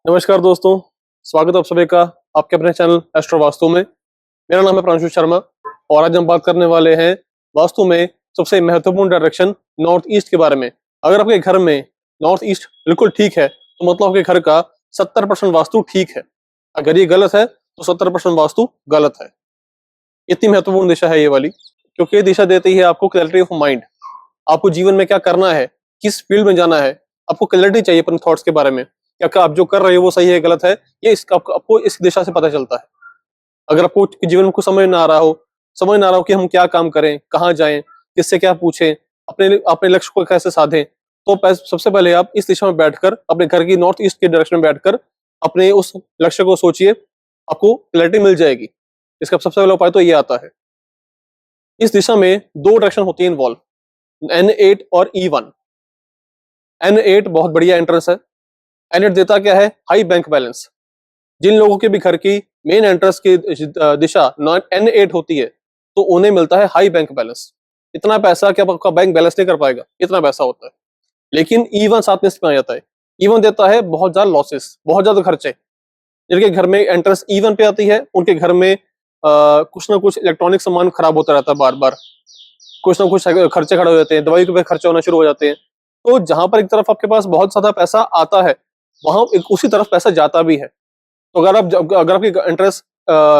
नमस्कार दोस्तों, स्वागत है आप सभी का आपके अपने चैनल एस्ट्रो वास्तु में। मेरा नाम है प्रांशु शर्मा और आज हम बात करने वाले हैं वास्तु में सबसे महत्वपूर्ण डायरेक्शन नॉर्थ ईस्ट के बारे में। अगर आपके घर में नॉर्थ ईस्ट बिल्कुल ठीक है तो मतलब आपके घर का 70% वास्तु ठीक है। अगर ये गलत है तो 70% वास्तु गलत है। इतनी महत्वपूर्ण दिशा है ये वाली, क्योंकि ये दिशा देती है आपको क्लैरिटी ऑफ माइंड। आपको जीवन में क्या करना है, किस फील्ड में जाना है, आपको क्लैरिटी चाहिए अपने थॉट्स के बारे में। क्या आप जो कर रहे हो वो सही है गलत है, ये इसका आपको इस दिशा से पता चलता है। अगर आपको जीवन में कुछ समझ ना आ रहा हो कि हम क्या काम करें, कहाँ जाएं, किससे क्या पूछें, अपने अपने लक्ष्य को कैसे साधें, तो सबसे पहले आप इस दिशा में बैठकर अपने घर की नॉर्थ ईस्ट के डायरेक्शन में बैठकर अपने उस लक्ष्य को सोचिए, आपको क्लैरिटी मिल जाएगी। इसका सबसे पहला उपाय तो ये आता है। इस दिशा में दो डायरेक्शन होती है इन्वॉल्व, N8 और E1। N8 बहुत बढ़िया एंट्रेंस है। N8 देता क्या है? High bank balance. जिन लोगों के भी घर की मेन एंट्रेंस की दिशा N8 होती है तो उन्हें मिलता है हाई बैंक बैलेंस। इतना पैसा कि आपका बैंक बैलेंस नहीं कर पाएगा, इतना पैसा होता है। लेकिन E1 साथ में इसमें आ जाता है। E1 देता है बहुत ज्यादा लॉसेस, बहुत ज्यादा खर्चे। जिनके घर में एंट्रेंस E1 पे आती है उनके घर में कुछ ना कुछ इलेक्ट्रॉनिक सामान खराब होता रहता है बार बार, कुछ ना कुछ खर्चे खड़े हो जाते हैं, दवाई के पे खर्चे होना शुरू हो जाते हैं। तो जहां पर एक तरफ आपके पास बहुत ज्यादा पैसा आता है वहां एक उसी तरफ पैसा जाता भी है। तो अगर आपकी इंटरेस्ट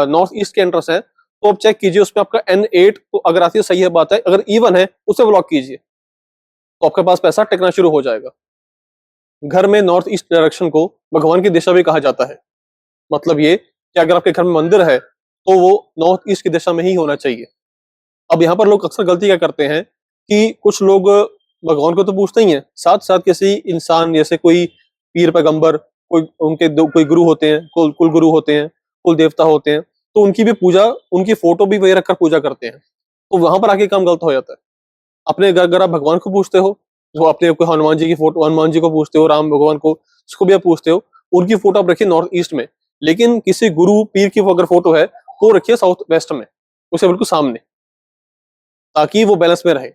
नॉर्थ ईस्ट के इंटरेस्ट है तो आप चेक कीजिए उसमें आपका N8 तो अगर आती है सही है बात है, अगर E1 है उसे ब्लॉक कीजिए तो आपके पास पैसा टिकना शुरू हो जाएगा। घर में नॉर्थ ईस्ट डायरेक्शन को भगवान की दिशा भी कहा जाता है। मतलब ये कि अगर आपके घर में मंदिर है तो वो नॉर्थ ईस्ट की दिशा में ही होना चाहिए। अब यहाँ पर लोग अक्सर गलती क्या करते हैं कि कुछ लोग भगवान को तो पूछते ही हैं, साथ साथ किसी इंसान जैसे कोई पीर पैगंबर, कोई उनके कोई गुरु होते हैं, कुल गुरु होते हैं, कुल देवता होते हैं, तो उनकी भी पूजा, उनकी फोटो भी वही रखकर पूजा करते हैं। तो वहां पर आके काम गलत हो जाता है। अपने अगर आप भगवान को पूछते हो, जो अपने कोई हनुमान जी की फोटो, हनुमान जी को पूछते हो, राम भगवान को, उसको भी आप पूछते हो, उनकी फोटो आप रखिए नॉर्थ ईस्ट में। लेकिन किसी गुरु पीर की अगर फोटो है तो रखिए साउथ वेस्ट में, उसे बिल्कुल सामने, ताकि वो बैलेंस में रहे।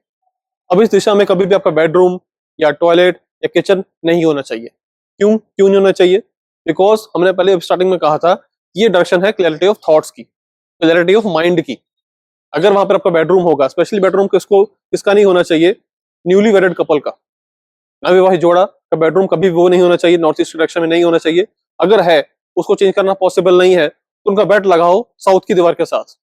अब इस दिशा में कभी भी आपका बेडरूम या टॉयलेट या किचन नहीं होना चाहिए। क्यों क्यों नहीं होना चाहिए? बिकॉज हमने पहले स्टार्टिंग में कहा था ये डायरेक्शन है क्लैरिटी ऑफ थॉट्स की, क्लैरिटी ऑफ माइंड की। अगर वहां पर आपका बेडरूम होगा, स्पेशली बेडरूम किसका नहीं होना चाहिए? न्यूली वेडेड कपल का, नवविवाहित जोड़ा का बेडरूम कभी भी वो नहीं होना चाहिए, नॉर्थ ईस्ट डायरेक्शन में नहीं होना चाहिए। अगर है उसको चेंज करना पॉसिबल नहीं है तो उनका बेड लगाओ साउथ की दीवार के साथ,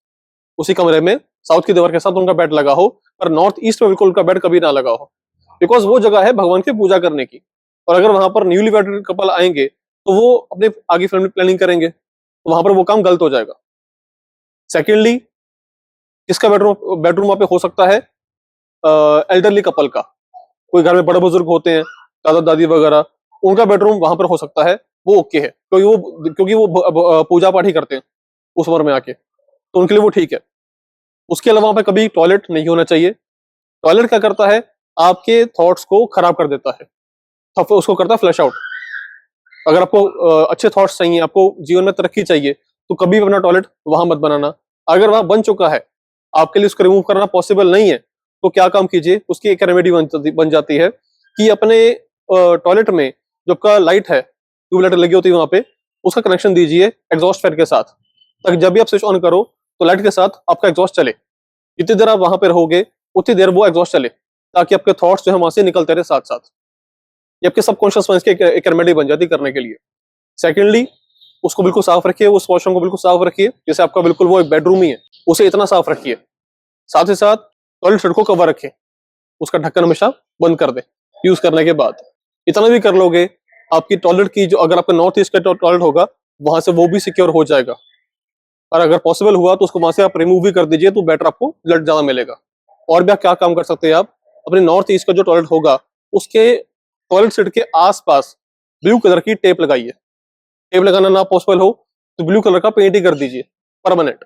उसी कमरे में साउथ की दीवार के साथ उनका बेड लगा हो, पर नॉर्थ ईस्ट में बिल्कुल उनका बेड कभी ना लगा हो। बिकॉज वो जगह है भगवान की पूजा करने की। और अगर वहां पर न्यूली वेडेड कपल आएंगे तो वो अपने आगे फैमिली प्लानिंग करेंगे, तो वहां पर वो काम गलत हो जाएगा। सेकेंडली, किसका बेडरूम बेडरूम वहां पे हो सकता है? एल्डरली कपल का। कोई घर में बड़े बुजुर्ग होते हैं, दादा दादी वगैरह, उनका बेडरूम वहां पर हो सकता है, वो ओके है, क्योंकि वो पूजा पाठ ही करते हैं उस उम्र में आके, तो उनके लिए वो ठीक है। उसके अलावा वहां पे कभी टॉयलेट नहीं होना चाहिए। टॉयलेट क्या करता है? आपके थॉट्स को खराब कर देता है, तो उसको करता है फ्लश आउट। अगर आपको अच्छे थॉट्स चाहिए, आपको जीवन में तरक्की चाहिए, तो कभी भी अपना टॉयलेट वहां मत बनाना। अगर वहां बन चुका है, आपके लिए उसको रिमूव करना पॉसिबल नहीं है, तो क्या काम कीजिए, उसकी एक रेमेडी बन जाती है कि अपने टॉयलेट में जो आपका लाइट है, ट्यूबलाइट लगी होती है वहां पे, उसका कनेक्शन दीजिए एग्जॉस्ट फैन के साथ, ताकि जब भी आप स्विच ऑन करो तो लाइट के साथ आपका एग्जॉस्ट चले। जितनी देर आप वहां पे रहोगे उतनी देर वो एग्जॉस्ट चले, ताकि आपके थॉट्स जो है वहां से निकलते रहे साथ साथ। ये आपके सबकॉन्शियस माइंड की एक रेमेडी बन जाती है करने के लिए। सेकेंडली, उसको बिल्कुल साफ रखिए, उस वॉशरूम को बिल्कुल साफ रखिए, जैसे आपका बिल्कुल वो एक बेडरूम ही है, उसे इतना साफ रखिए। साथ ही साथ टॉयलेट सीट को कवर रखें, उसका ढक्कन हमेशा बंद कर दें यूज करने के बाद। इतना भी कर लोगे, आपकी टॉयलेट की जो, अगर आपका नॉर्थ ईस्ट का टॉयलेट होगा वहां से वो भी सिक्योर हो जाएगा। और अगर पॉसिबल हुआ तो उसको वहां से आप रिमूव भी कर दीजिए, तो बेटर आपको ब्लड ज्यादा मिलेगा। और भी आप क्या काम कर सकते हैं? आप अपने नॉर्थ ईस्ट का जो टॉयलेट होगा उसके टॉयलेट सीट के आसपास ब्लू कलर की टेप लगाइए। टेप लगाना ना पॉसिबल हो तो ब्लू कलर का पेंट ही कर दीजिए परमानेंट।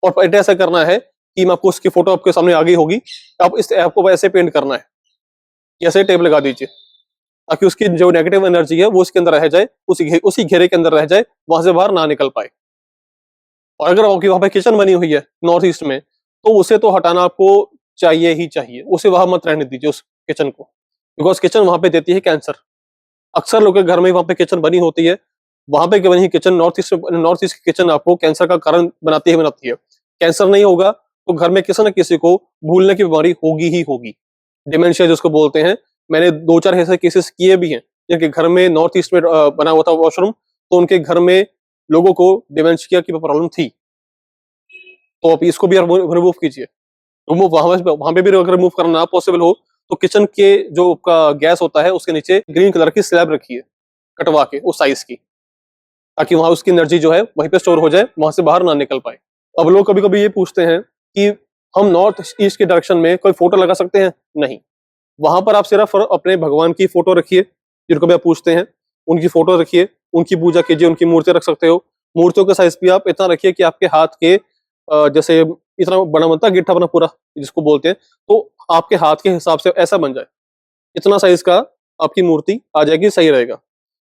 और पेंट ऐसा करना है कि मैं आपको उसकी फोटो आपके सामने आ गई होगी, आपको ऐसे पेंट करना है, ऐसे टेप लगा दीजिए, ताकि उसकी जो नेगेटिव एनर्जी है वो उसके अंदर रह जाए, उसी घेरे के अंदर रह जाए, वहां से बाहर ना निकल पाए। और अगर आपकी वहां पे किचन बनी हुई है नॉर्थ ईस्ट में, तो उसे तो हटाना आपको चाहिए ही चाहिए, उसे वहां मत रहने दीजिए उस किचन को। बिकॉज किचन वहां पे देती है कैंसर। अक्सर लोगों के घर में वहां पे किचन बनी होती है, वहां पे बनी किचन नॉर्थ ईस्ट की किचन आपको कैंसर का कारण बनाती है। कैंसर नहीं होगा तो घर में किसी न किसी को भूलने की बीमारी होगी ही होगी, डिमेंशिया जिसको बोलते हैं। मैंने 2-4 ऐसे केसेस किए भी हैं जिनके घर में नॉर्थ ईस्ट में बना हुआ था वॉशरूम, तो उनके घर में लोगों को डिमेंशिया की प्रॉब्लम थी। तो आप इसको भी रिमूव कीजिए। रिमूव वहां पे भी अगर रिमूव करना पॉसिबल हो तो किचन के जो आपका गैस होता है उसके नीचे ग्रीन कलर की स्लैब रखिए, कटवा के उस साइज की, ताकि वहां उसकी एनर्जी जो है वहीं पे स्टोर हो जाए, वहां से बाहर ना निकल पाए। अब लोग कभी कभी ये पूछते हैं कि हम नॉर्थ ईस्ट के डायरेक्शन में कोई फोटो लगा सकते हैं? नहीं, वहां पर आप सिर्फ अपने भगवान की फोटो रखिए, जिनको भी आप पूछते हैं उनकी फोटो रखिए, उनकी पूजा कीजिए, उनकी मूर्ति रख सकते हो। मूर्तियों का साइज भी आप इतना रखिए कि आपके हाथ के जैसे इतना बड़ा बनता है गिट्ठा अपना पूरा जिसको बोलते हैं, तो आपके हाथ के हिसाब से ऐसा बन जाए, इतना साइज का आपकी मूर्ति आ जाएगी, सही रहेगा।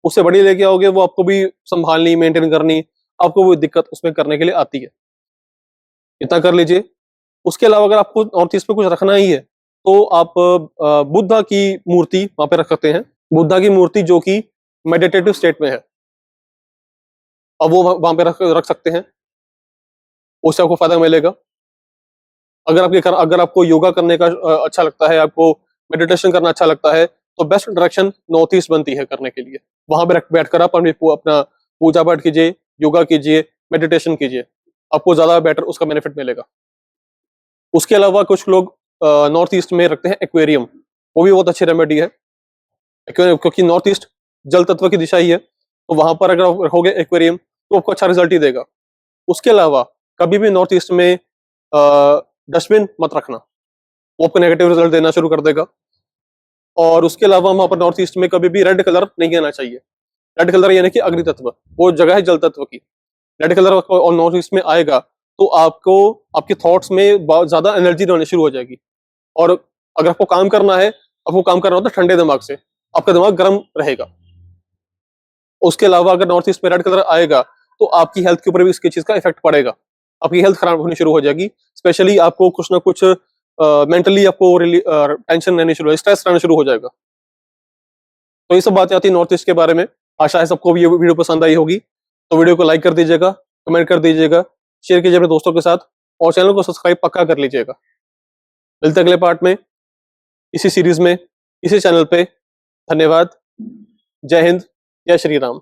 उससे बड़ी लेके आओगे वो आपको भी संभालनी, मेंटेन करनी, आपको वो दिक्कत उसमें करने के लिए आती है। इतना कर लीजिए। उसके अलावा अगर आपको नॉर्थ ईस्ट में कुछ रखना ही है तो आप बुद्धा की मूर्ति वहां पे रख सकते हैं। बुद्धा की मूर्ति जो कि मेडिटेटिव स्टेट में है, अब वो वहां पे रख रख सकते हैं, उससे आपको फायदा मिलेगा। अगर आपको योगा करने का अच्छा लगता है, आपको मेडिटेशन करना अच्छा लगता है, तो बेस्ट डायरेक्शन नॉर्थ ईस्ट बनती है करने के लिए। वहां पे बैठकर आप अपना पूजा पाठ कीजिए, योगा कीजिए, मेडिटेशन कीजिए, आपको ज्यादा बेटर उसका बेनिफिट मिलेगा। उसके अलावा कुछ लोग नॉर्थ ईस्ट में रखते हैं एक्वेरियम, वो भी बहुत अच्छी रेमेडी है। क्योंकि नॉर्थ ईस्ट जल तत्व की दिशा ही है, तो वहां पर अगर आप रखोगे एक्वेरियम तो आपको अच्छा रिजल्ट ही देगा। उसके अलावा कभी भी नॉर्थ ईस्ट में डस्टबिन मत रखना, वो आपको नेगेटिव रिजल्ट देना शुरू कर देगा। और उसके अलावा वहां पर नॉर्थ ईस्ट में कभी भी रेड कलर नहीं आना चाहिए। रेड कलर यानी कि अग्नि तत्व, वो जगह है जल तत्व की। रेड कलर और नॉर्थ ईस्ट में आएगा तो आपको आपके थॉट्स में बहुत ज्यादा एनर्जी रहनी शुरू हो जाएगी। और अगर आपको काम करना है, आपको काम करना होता है ठंडे दिमाग से, आपका दिमाग गर्म रहेगा। उसके अलावा अगर नॉर्थ ईस्ट में रेड कलर आएगा तो आपकी हेल्थ के ऊपर भी इसकी चीज का इफेक्ट पड़ेगा, आपकी हेल्थ खराब होनी शुरू हो जाएगी। स्पेशली आपको कुछ ना कुछ मेंटली आपको टेंशन रहनी शुरू, स्ट्रेस रहना शुरू हो जाएगा। तो ये सब बातें आती है नॉर्थ ईस्ट के बारे में। आशा है सबको भी ये वीडियो पसंद आई होगी, तो वीडियो को लाइक कर दीजिएगा, कमेंट कर दीजिएगा, शेयर कीजिए अपने दोस्तों के साथ, और चैनल को सब्सक्राइब पक्का कर लीजिएगा। मिलते हैं अगले पार्ट में, इसी सीरीज में, इसी चैनल पे। धन्यवाद। जय हिंद, जय श्री राम।